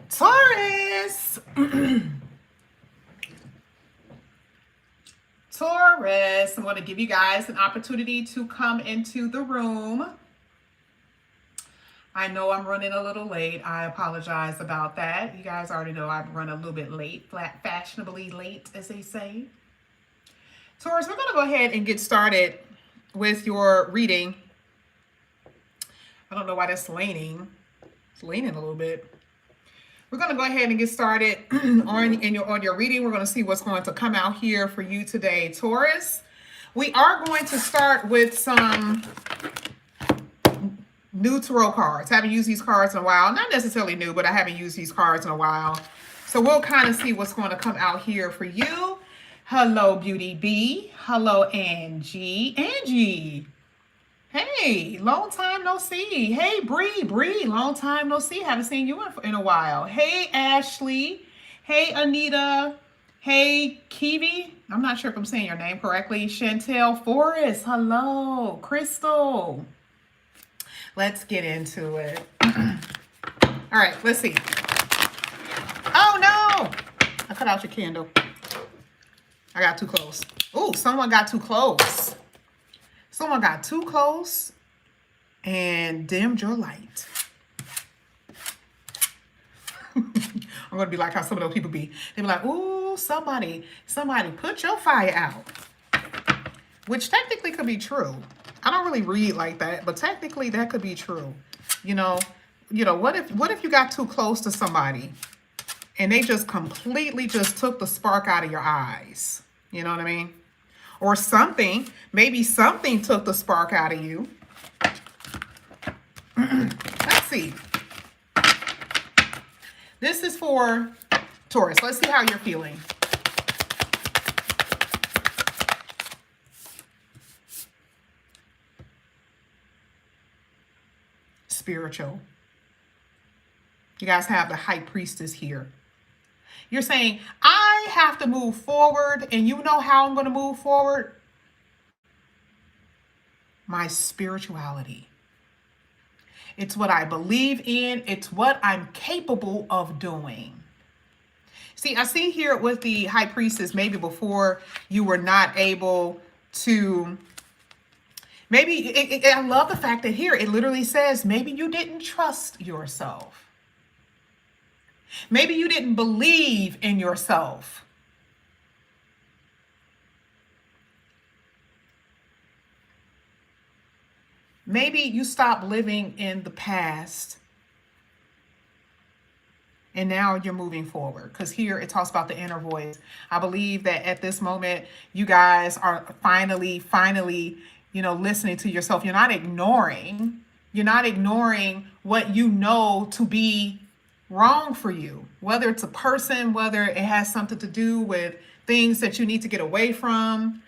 Taurus. Taurus, I'm going to give you guys an opportunity to come into the room. I know I'm running a little late. I apologize about that. You guys already know I run a little bit late, fashionably late, as they say. Taurus, we're going to go ahead and get started with your reading. I don't know why that's leaning. It's leaning a little bit. We're going to go ahead and get started on your reading. We're going to see what's going to come out here for you today, Taurus. We are going to start with some new tarot cards. I haven't used these cards in a while. Not necessarily new, but I haven't used these cards in a while. So we'll kind of see what's going to come out here for you. Hello, Beauty B. Hello, Angie. Angie. Hey, long time no see. Hey, Bree, long time no see. Haven't seen you in a while. Hey, Ashley. Hey, Anita. Hey, Kiwi. I'm not sure if I'm saying your name correctly. Chantel Forrest. Hello, Crystal. Let's get into it. All right, let's see. Oh, no. I cut out your candle. I got too close. Oh, someone got too close. Someone got too close and dimmed your light. I'm going to be like how some of those people be. They be like, ooh, somebody put your fire out. Which technically could be true. I don't really read like that, but technically that could be true. You know, what if you got too close to somebody and they just completely just took the spark out of your eyes? You know what I mean? Or something, maybe something took the spark out of you. Let's see. This is for Taurus. Let's see how you're feeling. Spiritual. You guys have the High Priestess here. You're saying, I have to move forward, and you know how I'm going to move forward? My spirituality. It's what I believe in. It's what I'm capable of doing. See, I see here with the High Priestess, maybe before you were not able to, maybe, I love the fact that here it literally says, maybe you didn't trust yourself. Maybe you didn't believe in yourself. Maybe you stopped living in the past and now you're moving forward. Because here it talks about the inner voice. I believe that at this moment, you guys are finally, listening to yourself. You're not ignoring what you know to be wrong for you, whether it's a person, whether it has something to do with things that you need to get away from.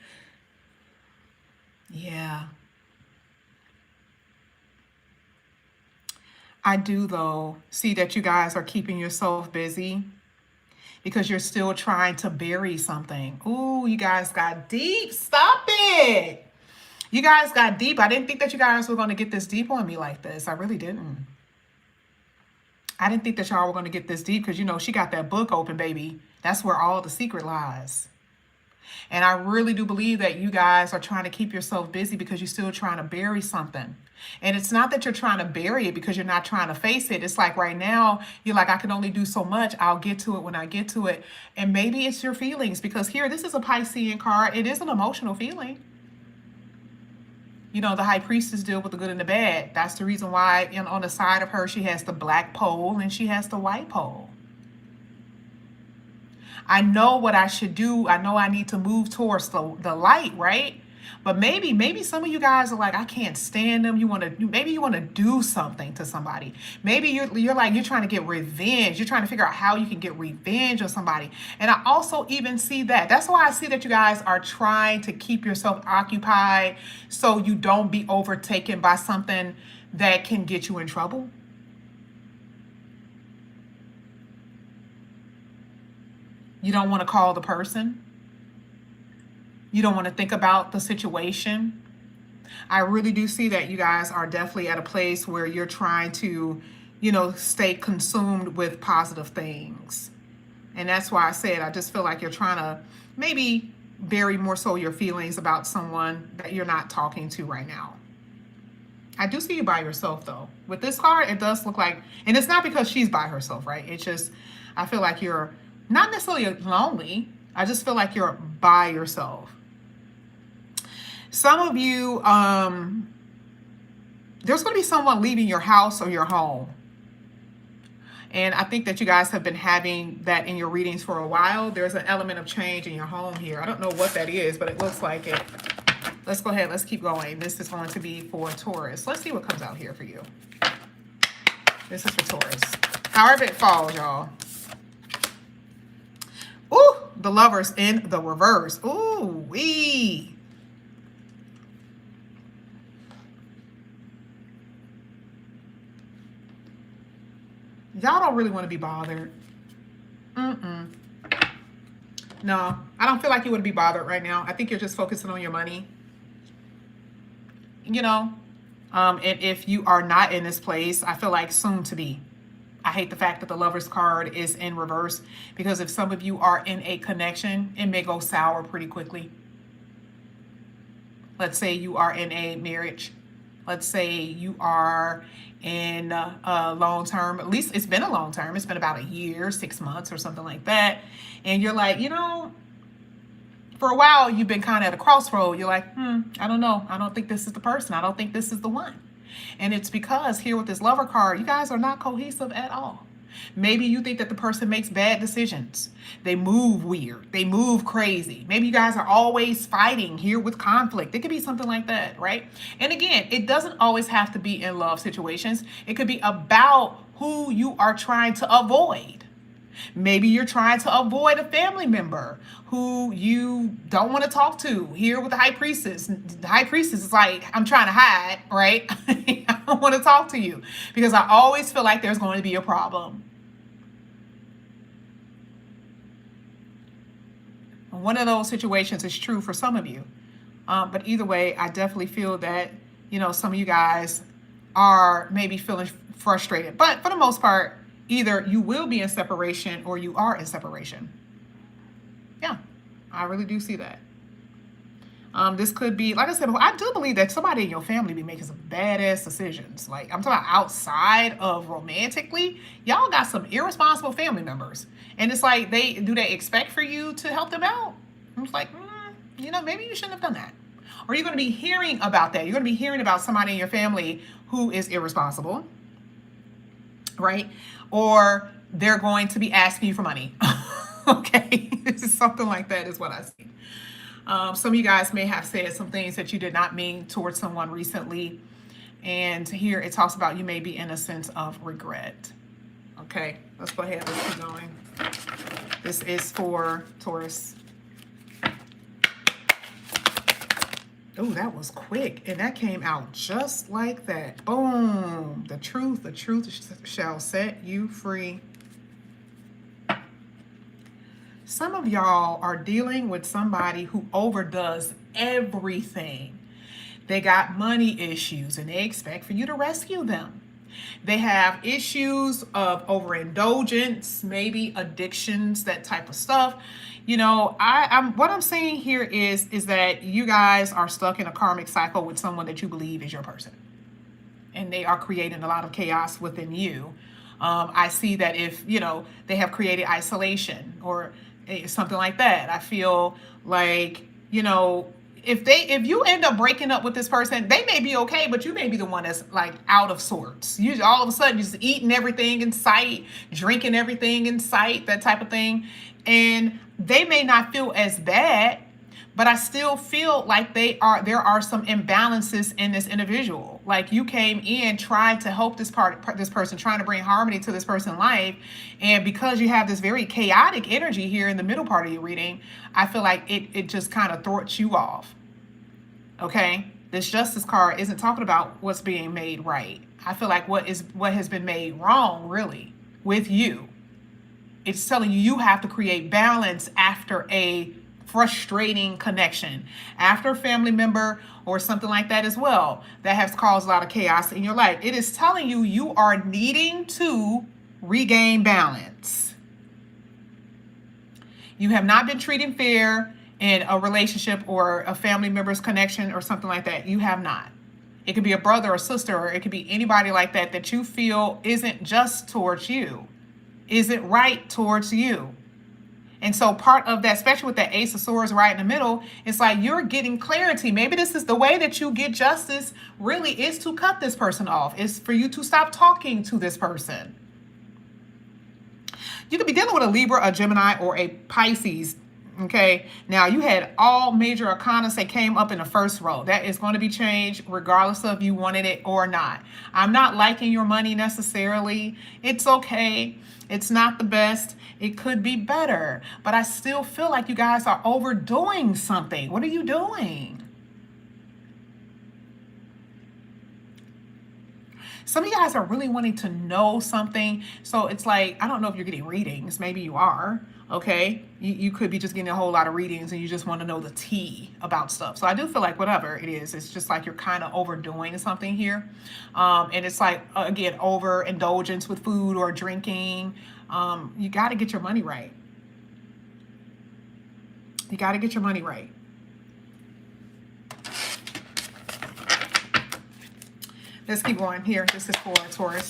Yeah. I do, though, see that you guys are keeping yourself busy because you're still trying to bury something. Ooh, you guys got deep. Stop it. You guys got deep. I didn't think that you guys were going to get this deep on me like this. I really didn't. I didn't think that y'all were going to get this deep because, she got that book open, baby. That's where all the secret lies. And I really do believe that you guys are trying to keep yourself busy because you're still trying to bury something. And it's not that you're trying to bury it because you're not trying to face it. It's like right now, you're like, I can only do so much. I'll get to it when I get to it. And maybe it's your feelings because here, this is a Piscean card. It is an emotional feeling. The High Priestess deal with the good and the bad. That's the reason why on the side of her, she has the black pole and she has the white pole. I know what I should do. I know I need to move towards the light, right? But maybe some of you guys are like, I can't stand them. Maybe you want to do something to somebody. Maybe you're like, you're trying to get revenge. You're trying to figure out how you can get revenge on somebody. And I also even see that. That's why I see that you guys are trying to keep yourself occupied so you don't be overtaken by something that can get you in trouble. You don't want to call the person. You don't want to think about the situation. I really do see that you guys are definitely at a place where you're trying to, stay consumed with positive things. And that's why I said, I just feel like you're trying to maybe bury more so your feelings about someone that you're not talking to right now. I do see you by yourself though. With this card, it does look like, and it's not because she's by herself, right? It's just, I feel like you're not necessarily lonely. I just feel like you're by yourself. Some of you, there's going to be someone leaving your house or your home. And I think that you guys have been having that in your readings for a while. There's an element of change in your home here. I don't know what that is, but it looks like it. Let's go ahead. Let's keep going. This is going to be for Taurus. Let's see what comes out here for you. This is for Taurus. However it falls, y'all. Ooh, the Lovers in the reverse. Ooh, wee. Y'all don't really want to be bothered. No, I don't feel like you would be bothered right now. I think you're just focusing on your money. And if you are not in this place, I feel like soon to be. I hate the fact that the Lovers card is in reverse, because if some of you are in a connection, it may go sour pretty quickly. Let's say you are in a marriage. Let's say you are in a long term, at least it's been a long term. It's been about a year, 6 months or something like that. And you're like, for a while, you've been kind of at a crossroad. You're like, I don't know. I don't think this is the person. I don't think this is the one. And it's because here with this Lover card, you guys are not cohesive at all. Maybe you think that the person makes bad decisions. They move weird. They move crazy. Maybe you guys are always fighting here with conflict. It could be something like that, right? And again, it doesn't always have to be in love situations. It could be about who you are trying to avoid. Maybe you're trying to avoid a family member who you don't want to talk to. Here with the High Priestess. The High Priestess is like, I'm trying to hide, right? I don't want to talk to you because I always feel like there's going to be a problem. One of those situations is true for some of you. But either way, I definitely feel that, some of you guys are maybe feeling frustrated. But for the most part, either you will be in separation or you are in separation. Yeah, I really do see that. This could be, like I said, I do believe that somebody in your family be making some badass decisions. Like, I'm talking about outside of romantically. Y'all got some irresponsible family members. And it's like, they expect for you to help them out? I'm just like, maybe you shouldn't have done that. Or you're going to be hearing about that. You're going to be hearing about somebody in your family who is irresponsible, right? Or they're going to be asking you for money. Okay, this is something like that is what I see. Some of you guys may have said some things that you did not mean towards someone recently. And here it talks about you may be in a sense of regret. Okay, let's go ahead. Let's keep going. This is for Taurus. Oh, that was quick. And that came out just like that. Boom. The truth shall set you free. Some of y'all are dealing with somebody who overdoes everything. They got money issues and they expect for you to rescue them. They have issues of overindulgence, maybe addictions, that type of stuff. What I'm saying here is that you guys are stuck in a karmic cycle with someone that you believe is your person. And they are creating a lot of chaos within you. I see that if, they have created isolation or something like that. I feel like, if you end up breaking up with this person, they may be okay, but you may be the one that's like out of sorts. You all of a sudden just eating everything in sight, drinking everything in sight, that type of thing. And they may not feel as bad, but I still feel like there are some imbalances in this individual. Like you came in trying to help this person, trying to bring harmony to this person's life. And because you have this very chaotic energy here in the middle part of your reading, I feel like it just kind of thwarts you off. Okay? This Justice card isn't talking about what's being made right. I feel like what has been made wrong, really, with you. It's telling you have to create balance after a frustrating connection after a family member or something like that as well, that has caused a lot of chaos in your life. It is telling you you are needing to regain balance. You have not been treated fair in a relationship or a family member's connection or something like that. You have not. It could be a brother or sister, or it could be anybody like that that you feel isn't just towards you, isn't right towards you. And so part of that, especially with that Ace of Swords right in the middle, it's like you're getting clarity. Maybe this is the way that you get justice, really, is to cut this person off. It's for you to stop talking to this person. You could be dealing with a Libra, a Gemini, or a Pisces. Okay, now you had all major arcanas that came up in the first row. That is going to be changed regardless of you wanted it or not. I'm not liking your money necessarily. It's okay. It's not the best. It could be better. But I still feel like you guys are overdoing something. What are you doing? Some of you guys are really wanting to know something. So it's like, I don't know if you're getting readings. Maybe you are. Okay. You could be just getting a whole lot of readings and you just want to know the tea about stuff. So I do feel like whatever it is, it's just like you're kind of overdoing something here. And it's like, again, overindulgence with food or drinking. You got to get your money right. You got to get your money right. Let's keep going here. This is for Taurus.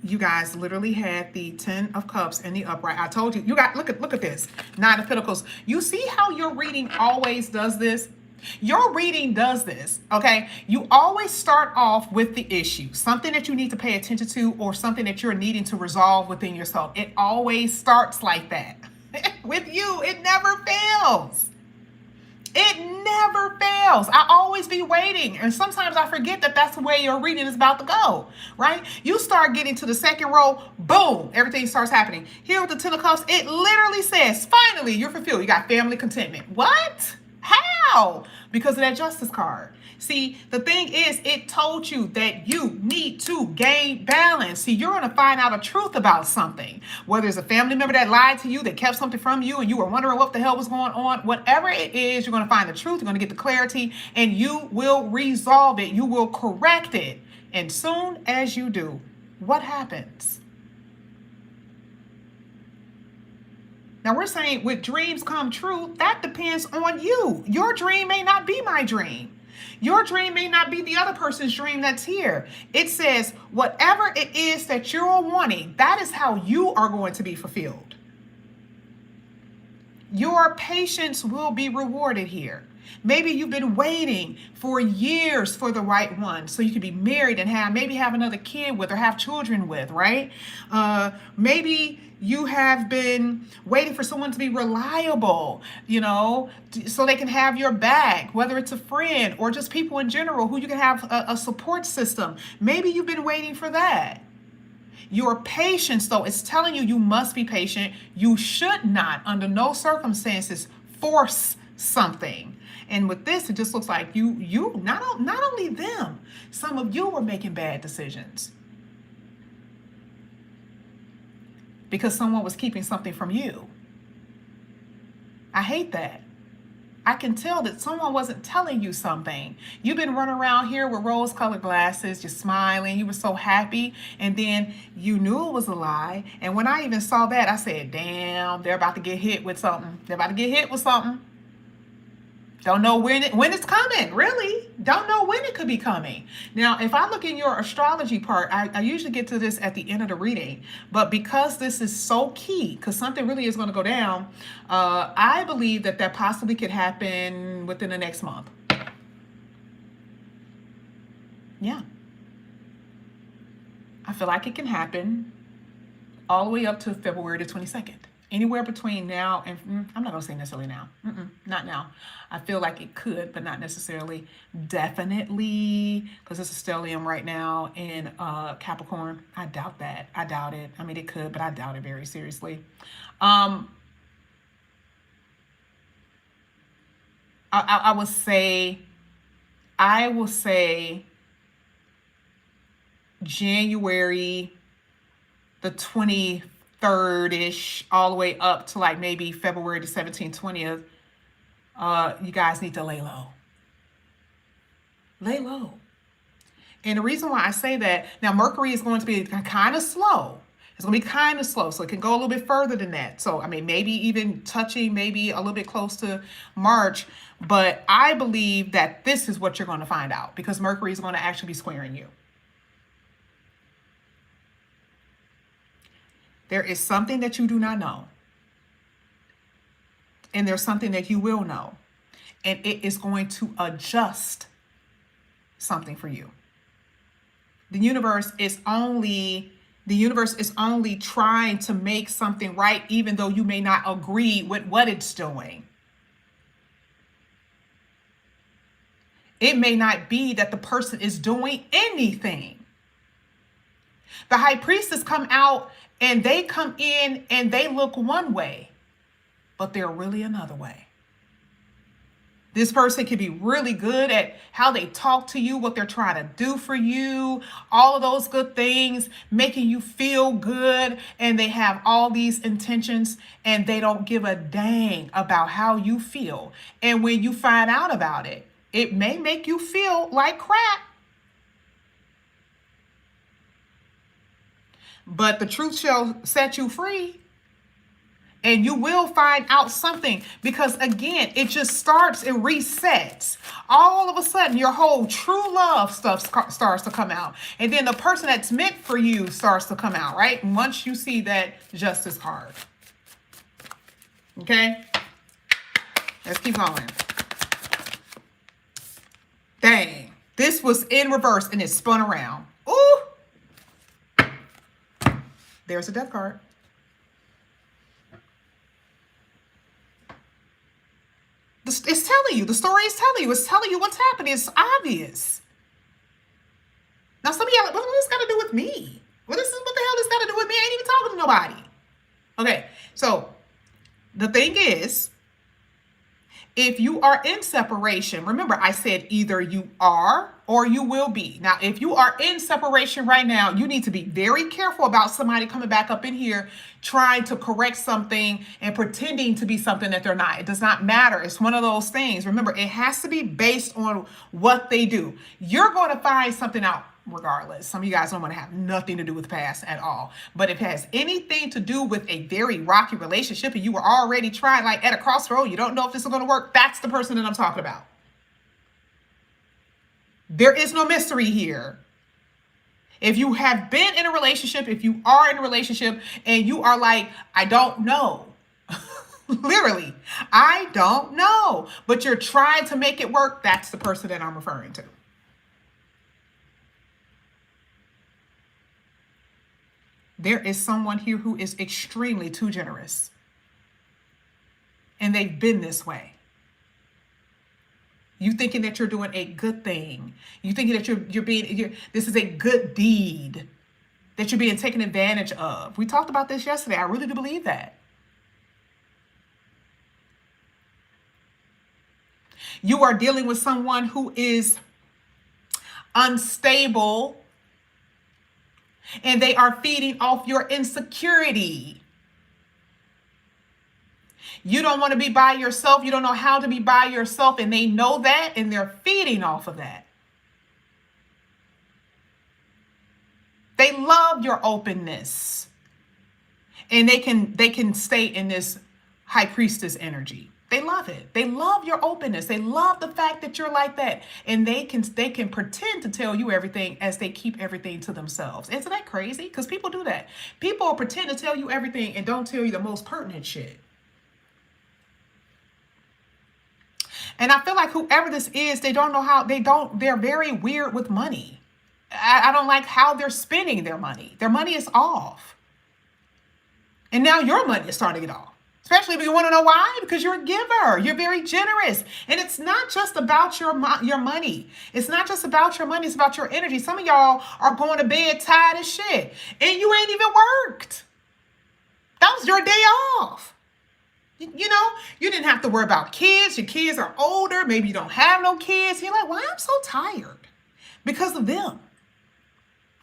You guys literally had the 10 of Cups in the upright. I told you, you got, look at this. 9 of Pentacles. You see how your reading always does this? Your reading does this, okay? You always start off with the issue, something that you need to pay attention to or something that you're needing to resolve within yourself. It always starts like that. With you, it never fails. It never fails. I always be waiting. And sometimes I forget that that's the way your reading is about to go, right? You start getting to the second row, boom, everything starts happening. Here with the 10 of Cups, it literally says, finally, you're fulfilled. You got family contentment. What? How? Because of that Justice card. See, the thing is, it told you that you need to gain balance. See, you're going to find out a truth about something. Whether it's a family member that lied to you, that kept something from you, and you were wondering what the hell was going on. Whatever it is, you're going to find the truth. You're going to get the clarity, and you will resolve it. You will correct it. And soon as you do, what happens? Now, we're saying with dreams come true, that depends on you. Your dream may not be my dream. Your dream may not be the other person's dream that's here. It says, whatever it is that you're wanting, that is how you are going to be fulfilled. Your patience will be rewarded here. Maybe you've been waiting for years for the right one so you can be married and maybe have another kid with or have children with, right? Maybe you have been waiting for someone to be reliable, so they can have your back, whether it's a friend or just people in general who you can have a support system. Maybe you've been waiting for that. Your patience, though, is telling you must be patient. You should not, under no circumstances, force something. And with this, it just looks like you not only them, some of you were making bad decisions because someone was keeping something from you. I hate that. I can tell that someone wasn't telling you something. You've been running around here with rose-colored glasses, you're smiling, you were so happy, and then you knew it was a lie. And when I even saw that, I said, damn, they're about to get hit with something. They're about to get hit with something. Don't know when it's coming, really. Don't know when it could be coming. Now, if I look in your astrology part, I usually get to this at the end of the reading. But because this is so key, because something really is going to go down, I believe that possibly could happen within the next month. Yeah. I feel like it can happen all the way up to February the 22nd. Anywhere between now and, I'm not going to say necessarily now. Not now. I feel like it could, but not necessarily. Definitely, because it's a stellium right now in Capricorn. I doubt that. I doubt it. I mean, it could, but I doubt it very seriously. I will say January the 25th 3rd-ish, all the way up to like maybe February the 17th, 20th, you guys need to lay low. Lay low. And the reason why I say that, now Mercury is going to be kind of slow. It's going to be kind of slow, so it can go a little bit further than that. So, I mean, maybe even touching, maybe a little bit close to March. But I believe that this is what you're going to find out, because Mercury is going to actually be squaring you. There is something that you do not know. And there's something that you will know. And it is going to adjust something for you. The universe is only trying to make something right, even though you may not agree with what it's doing. It may not be that the person is doing anything. The high priestess come out and they come in and they look one way, but they're really another way. This person can be really good at how they talk to you, what they're trying to do for you, all of those good things, making you feel good. And they have all these intentions and they don't give a dang about how you feel. And when you find out about it, it may make you feel like crap. But the truth shall set you free. And you will find out something, because again, it just starts and resets. All of a sudden, your whole true love stuff starts to come out. And then the person that's meant for you starts to come out, right? Once you see that Justice card. Okay? Let's keep going. Dang. This was in reverse and it spun around. Ooh. There's a Death card. It's telling you. The story is telling you. It's telling you what's happening. It's obvious. Now, some of y'all are like, what does this got to do with me? What the hell this got to do with me? I ain't even talking to nobody. Okay, so the thing is, if you are in separation, remember I said either you are or you will be. Now, if you are in separation right now, you need to be very careful about somebody coming back up in here trying to correct something and pretending to be something that they're not. It does not matter. It's one of those things. Remember, it has to be based on what they do. You're going to find something out regardless. Some of you guys don't want to have nothing to do with the past at all. But if it has anything to do with a very rocky relationship and you were already trying, like at a crossroad, you don't know if this is going to work, that's the person that I'm talking about. There is no mystery here. If you have been in a relationship, if you are in a relationship and you are like, I don't know, literally, I don't know, but you're trying to make it work, that's the person that I'm referring to. There is someone here who is extremely too generous. And they've been this way. You thinking that you're doing a good thing. You thinking that this is a good deed, that you're being taken advantage of. We talked about this yesterday. I really do believe that. You are dealing with someone who is unstable, and they are feeding off your insecurity. You don't want to be by yourself. You don't know how to be by yourself. And they know that, and they're feeding off of that. They love your openness. And they can stay in this high priestess energy. They love it. They love your openness. They love the fact that you're like that. And they can pretend to tell you everything as they keep everything to themselves. Isn't that crazy? Because people do that. People pretend to tell you everything and don't tell you the most pertinent shit. And I feel like whoever this is, they're very weird with money. I don't like how they're spending their money. Their money is off. And now your money is starting to get off. Especially if you want to know why, because you're a giver. You're very generous. And it's not just about your money. It's not just about your money. It's about your energy. Some of y'all are going to bed tired as shit. And you ain't even worked. That was your day off. You know, you didn't have to worry about kids. Your kids are older. Maybe you don't have no kids. You're like, why I'm so tired? Because of them.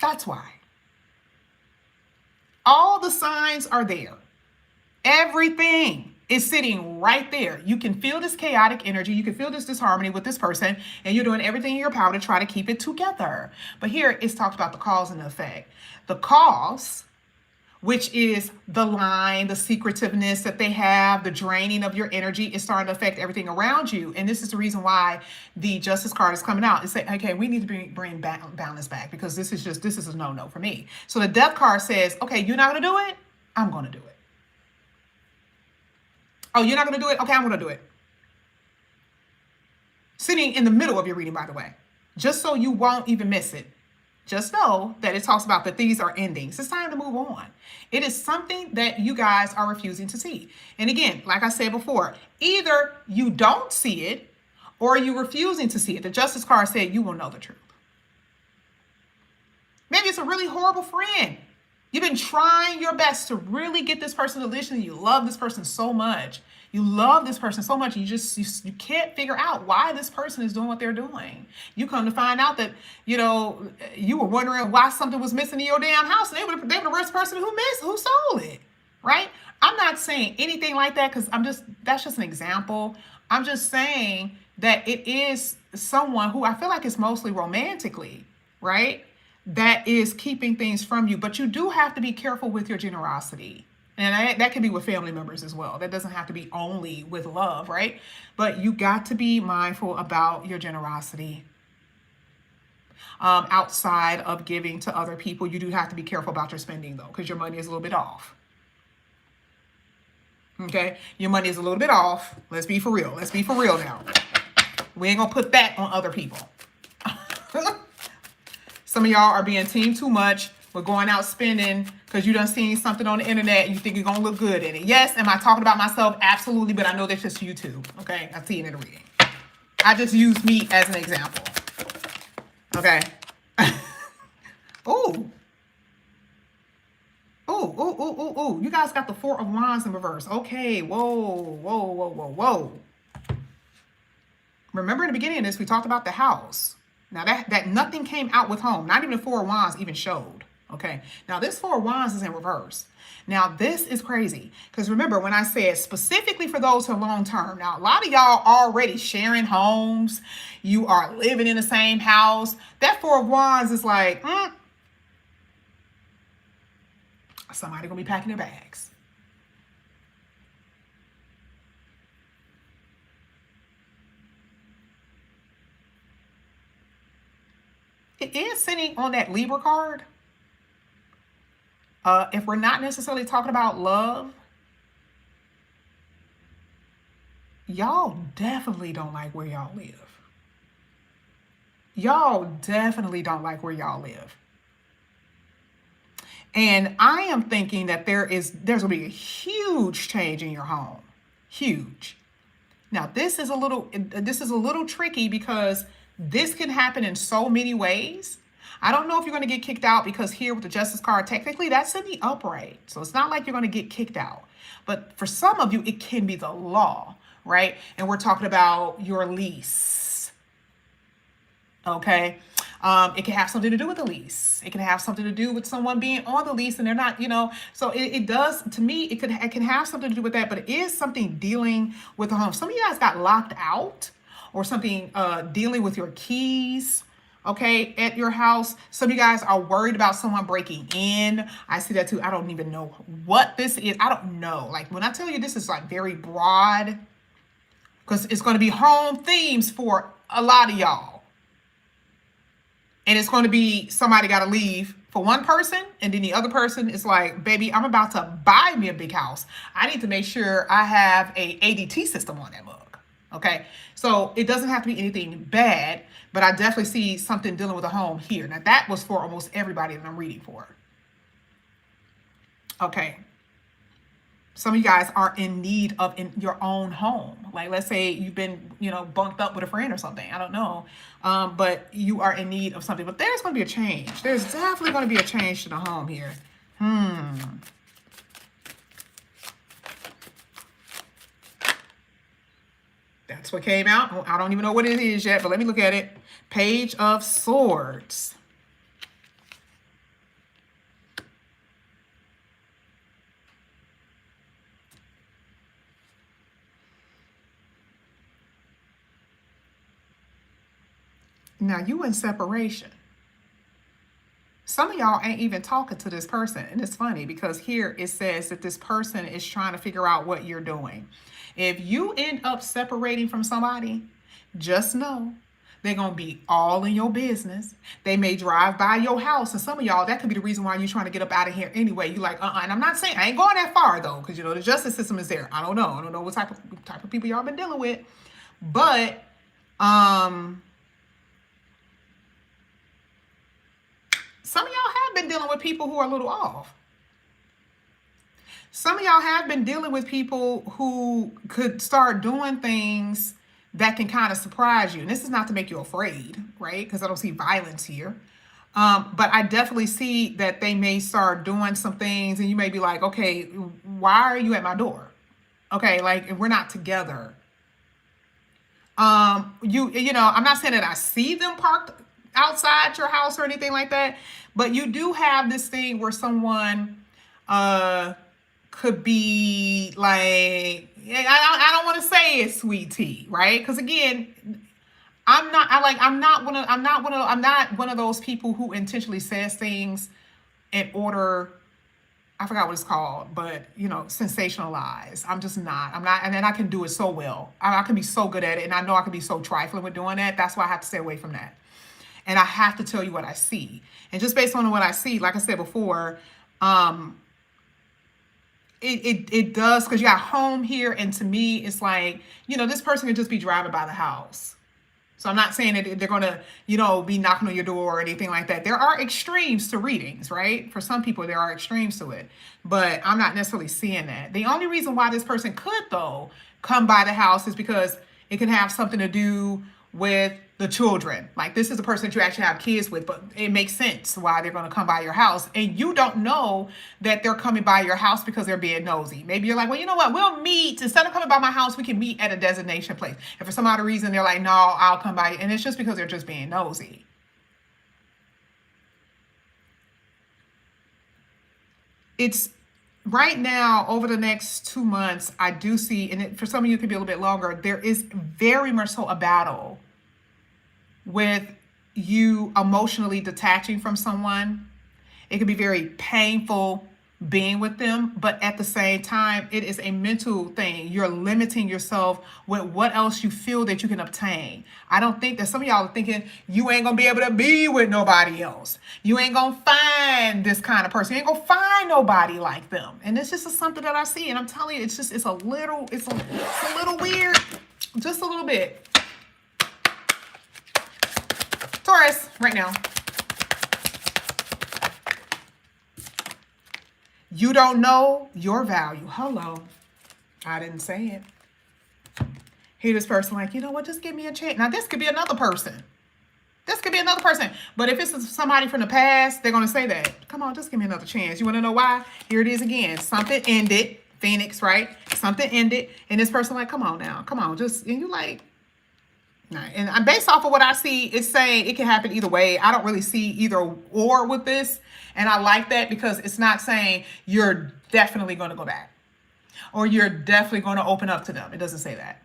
That's why. All the signs are there. Everything is sitting right there. You can feel this chaotic energy. You can feel this disharmony with this person, and you're doing everything in your power to try to keep it together. But here it's talked about the cause and the effect. The cause, which is the line, the secretiveness that they have, the draining of your energy, is starting to affect everything around you. And this is the reason why the Justice card is coming out and say, okay, we need to bring balance back, because this is a no-no for me. So the Death card says, okay, you're not going to do it? I'm going to do it. Oh, you're not going to do it? Okay, I'm going to do it. Sitting in the middle of your reading, by the way, just so you won't even miss it. Just know that it talks about that these are endings. It's time to move on. It is something that you guys are refusing to see. And again, like I said before, either you don't see it or you're refusing to see it. The Justice card said you will know the truth. Maybe it's a really horrible friend. You've been trying your best to really get this person to listen. You love this person so much. You love this person so much. You can't figure out why this person is doing what they're doing. You come to find out that, you were wondering why something was missing in your damn house. And they were the worst person who stole it, right? I'm not saying anything like that, because that's just an example. I'm just saying that it is someone who I feel like it's mostly romantically, right, that is keeping things from you. But you do have to be careful with your generosity. And that can be with family members as well. That doesn't have to be only with love, right? But you got to be mindful about your generosity. Outside of giving to other people, you do have to be careful about your spending, though, because your money is a little bit off. Okay? Your money is a little bit off. Let's be for real. Let's be for real now. We ain't going to put that on other people. Some of y'all are being teamed too much. We're going out spending because you done seen something on the internet and you think you're going to look good in it. Yes, am I talking about myself? Absolutely, but I know that's just you too. Okay, I see it in the reading. I just use me as an example. Okay. Ooh. Ooh. You guys got the Four of Wands in reverse. Okay, whoa. Remember in the beginning of this, we talked about the house. Now that nothing came out with home. Not even the Four of Wands even showed. Okay, now this Four of Wands is in reverse. Now this is crazy, because remember when I said specifically for those who are long term. Now a lot of y'all already sharing homes. You are living in the same house. That Four of Wands is like, somebody gonna be packing their bags. It is sitting on that Libra card. If we're not necessarily talking about love, y'all definitely don't like where y'all live. Y'all definitely don't like where y'all live. And I am thinking that there's going to be a huge change in your home. Huge. Now, this is a little tricky, because this can happen in so many ways. I don't know if you're going to get kicked out, because here with the Justice card, technically that's in the upright. So it's not like you're going to get kicked out. But for some of you, it can be the law, right? And we're talking about your lease. Okay. It can have something to do with the lease. It can have something to do with someone being on the lease and they're not, so it does, to me, it can have something to do with that, but it is something dealing with the home. Some of you guys got locked out, or something dealing with your keys, okay, at your house. Some of you guys are worried about someone breaking in. I see that too. I don't even know what this is. I don't know. Like when I tell you this is like very broad, because it's going to be home themes for a lot of y'all. And it's going to be somebody got to leave for one person, and then the other person is like, baby, I'm about to buy me a big house. I need to make sure I have a ADT system on that mug. Okay, so it doesn't have to be anything bad, but I definitely see something dealing with a home here. Now that was for almost everybody that I'm reading for. Okay. Some of you guys are in need of your own home. Like let's say you've been, bunked up with a friend or something. I don't know. But you are in need of something. But there's going to be a change. There's definitely going to be a change to the home here. That's what came out. I don't even know what it is yet, but let me look at it. Page of Swords. Now you in separation. Some of y'all ain't even talking to this person. And it's funny because here it says that this person is trying to figure out what you're doing. If you end up separating from somebody, just know they're going to be all in your business. They may drive by your house. And some of y'all, that could be the reason why you're trying to get up out of here anyway. You like, and I'm not saying, I ain't going that far though, because you know, the justice system is there. I don't know what type of people y'all been dealing with. But, some of y'all have been dealing with people who are a little off. Some of y'all have been dealing with people who could start doing things that can kind of surprise you. And this is not to make you afraid, right? Because I don't see violence here. But I definitely see that they may start doing some things and you may be like, okay, why are you at my door? Okay, like we're not together. You know, I'm not saying that I see them parked outside your house or anything like that, but you do have this thing where someone could be like, I don't want to say it's sweet tea, right? Because again, I'm not one of those people who intentionally says things in order, I forgot what it's called, but you know, sensationalize. I'm not, and then I can do it so well. I can be so good at it, and I know I can be so trifling with doing that. That's why I have to stay away from that. And I have to tell you what I see. And just based on what I see, like I said before, it does, because you got home here, and to me, it's like, you know, this person could just be driving by the house. So I'm not saying that they're going to, you know, be knocking on your door or anything like that. There are extremes to readings, right? For some people, there are extremes to it. But I'm not necessarily seeing that. The only reason why this person could, though, come by the house is because it can have something to do with the children. Like this is a person that you actually have kids with, but it makes sense why they're going to come by your house. And you don't know that they're coming by your house because they're being nosy. Maybe you're like, well, you know what? We'll meet. Instead of coming by my house, we can meet at a destination place. And for some odd reason, they're like, no, I'll come by. And it's just because they're just being nosy. It's right now, over the next 2 months, I do see, and for some of you, it could be a little bit longer, there is very much so a battle with you emotionally detaching from someone. It can be very painful being with them, but at the same time, it is a mental thing. You're limiting yourself with what else you feel that you can obtain. I don't think that some of y'all are thinking you ain't gonna be able to be with nobody else. You ain't gonna find this kind of person. You ain't gonna find nobody like them. And this just is something that I see. And I'm telling you, it's a little weird, just a little bit. Taurus, right now. You don't know your value. Hello. I didn't say it. Hear this person like, you know what, just give me a chance. Now, this could be another person. This could be another person. But if it's somebody from the past, they're going to say that. Come on, just give me another chance. You want to know why? Here it is again. Something ended. Phoenix, right? Something ended. And this person like, come on now. Come on. Just, and you like, nah. And based off of what I see, it's saying it can happen either way. I don't really see either or with this. And I like that because it's not saying you're definitely going to go back or you're definitely going to open up to them. It doesn't say that.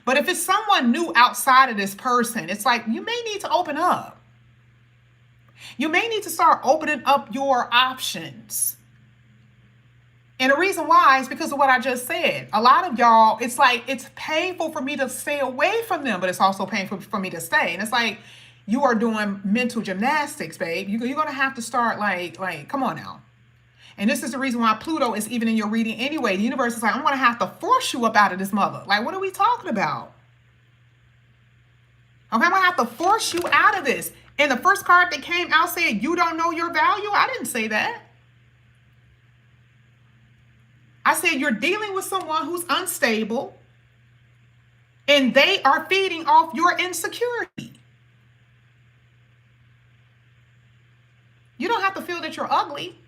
But if it's someone new outside of this person, it's like you may need to open up. You may need to start opening up your options. And the reason why is because of what I just said. A lot of y'all, it's like, it's painful for me to stay away from them, but it's also painful for me to stay. And it's like, you are doing mental gymnastics, babe. You're going to have to start like, come on now. And this is the reason why Pluto is even in your reading anyway. The universe is like, I'm going to have to force you up out of this mother. Like, what are we talking about? Okay, I'm going to have to force you out of this. And the first card that came out said, you don't know your value. I didn't say that. I said you're dealing with someone who's unstable and they are feeding off your insecurity. You don't have to feel that you're ugly,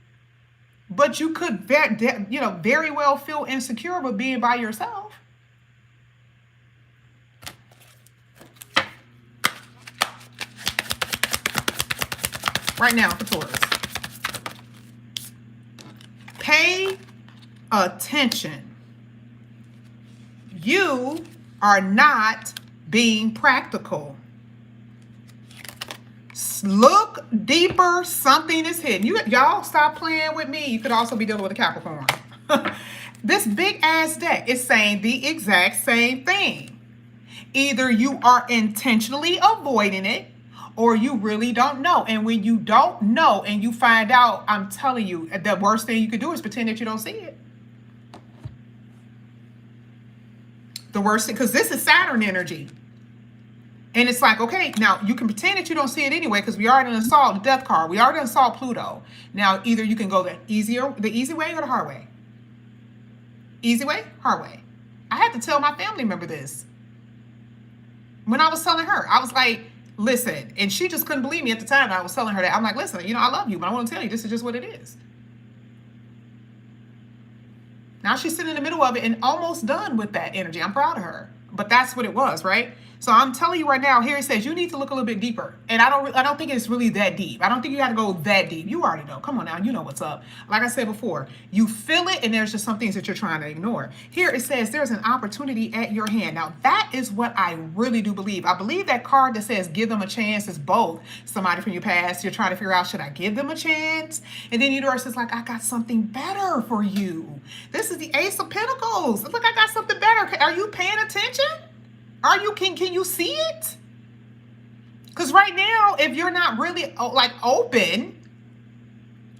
but you could very well feel insecure with being by yourself. Right now for Taurus. Pay attention. You are not being practical. Look deeper. Something is hidden. Y'all stop playing with me. You could also be dealing with a Capricorn. This big ass deck is saying the exact same thing. Either you are intentionally avoiding it, or you really don't know. And when you don't know and you find out, I'm telling you, the worst thing you could do is pretend that you don't see it. The worst thing, because this is Saturn energy. And it's like, okay, now you can pretend that you don't see it anyway, because we already assault the death card. We already assault Pluto. Now, either you can go the easy way or the hard way. Easy way, hard way. I had to tell my family member this. When I was telling her, I was like, listen, and she just couldn't believe me at the time. I was telling her that. I'm like, listen, I love you, but I want to tell you, this is just what it is. Now she's sitting in the middle of it and almost done with that energy. I'm proud of her. But that's what it was, right? So I'm telling you right now, here it says you need to look a little bit deeper. And I don't think it's really that deep. I don't think you got to go that deep. You already know. Come on now. You know what's up. Like I said before, you feel it and there's just some things that you're trying to ignore. Here it says there's an opportunity at your hand. Now that is what I really do believe. I believe that card that says give them a chance is both. Somebody from your past, you're trying to figure out, should I give them a chance? And then the universe is like, I got something better for you. This is the Ace of Pentacles. Look, I got something better. Are you paying attention? Can you see it? Because right now, if you're not really like open,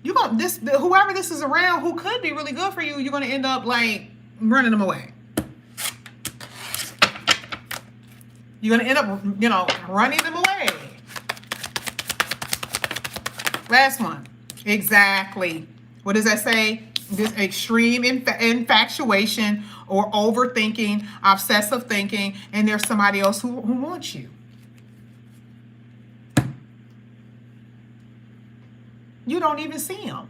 whoever this is around who could be really good for you, you're gonna end up like running them away. You're gonna end up, running them away. Last one. Exactly. What does that say? This extreme infatuation or overthinking, obsessive thinking, and there's somebody else who wants you. You don't even see them.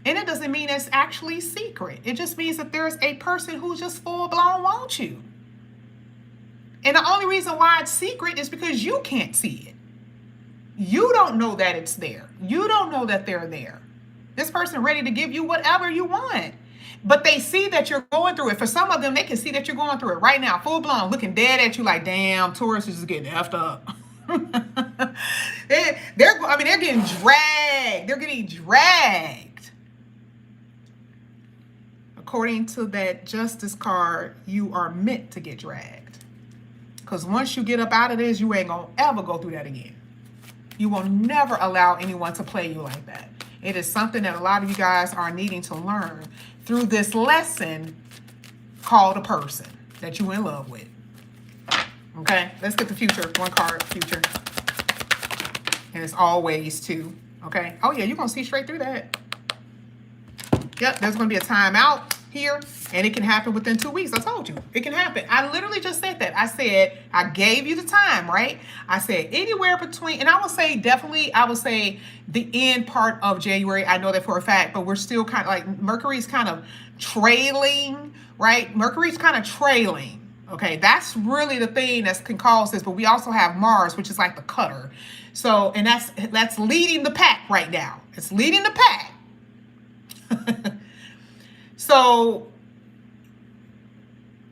And it doesn't mean it's actually secret. It just means that there's a person who just full-blown wants you. And the only reason why it's secret is because you can't see it. You don't know that it's there. You don't know that they're there. This person ready to give you whatever you want. But they see that you're going through it. For some of them, they can see that you're going through it right now, full blown, looking dead at you like, damn, Taurus is just getting effed up. they're getting dragged. They're getting dragged. According to that Justice card, you are meant to get dragged. Because once you get up out of this, you ain't going to ever go through that again. You will never allow anyone to play you like that. It is something that a lot of you guys are needing to learn through this lesson called a person that you're in love with. Okay, let's get the future. One card, future. And it's always two. Okay. Oh, yeah, you're going to see straight through that. Yep, there's going to be a timeout here, and it can happen within 2 weeks. I told you it can happen. I literally just said that. I said I gave you the time, right? I said anywhere between, and I would say definitely, I would say the end part of January. I know that for a fact, but we're still kind of like Mercury's kind of trailing, right? Mercury's kind of trailing. Okay, that's really the thing that can cause this. But we also have Mars, which is like the cutter. So, and that's leading the pack right now. It's leading the pack. So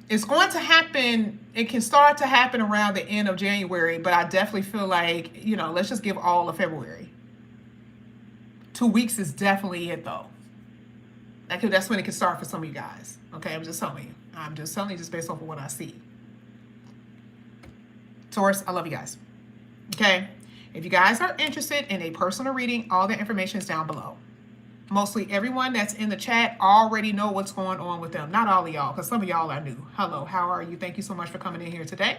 it's going to happen. It can start to happen around the end of January, but I definitely feel like, let's just give all of February. 2 weeks is definitely it though. That's when it can start for some of you guys. Okay, I'm just telling you. I'm just telling you just based off of what I see. Taurus, I love you guys. Okay, if you guys are interested in a personal reading, all the information is down below. Mostly everyone that's in the chat already know what's going on with them. Not all of y'all, because some of y'all are new. Hello, how are you? Thank you so much for coming in here today.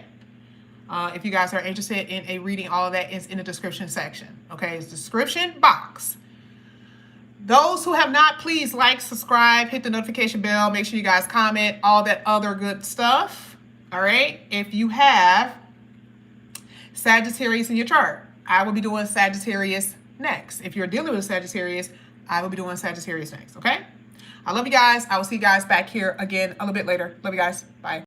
If you guys are interested in a reading, all of that is in the description section. Okay, it's description box. Those who have not, please like, subscribe, hit the notification bell. Make sure you guys comment, all that other good stuff. All right, if you have Sagittarius in your chart, I will be doing Sagittarius next. If you're dealing with Sagittarius, I will be doing Sagittarius next, okay? I love you guys. I will see you guys back here again a little bit later. Love you guys. Bye.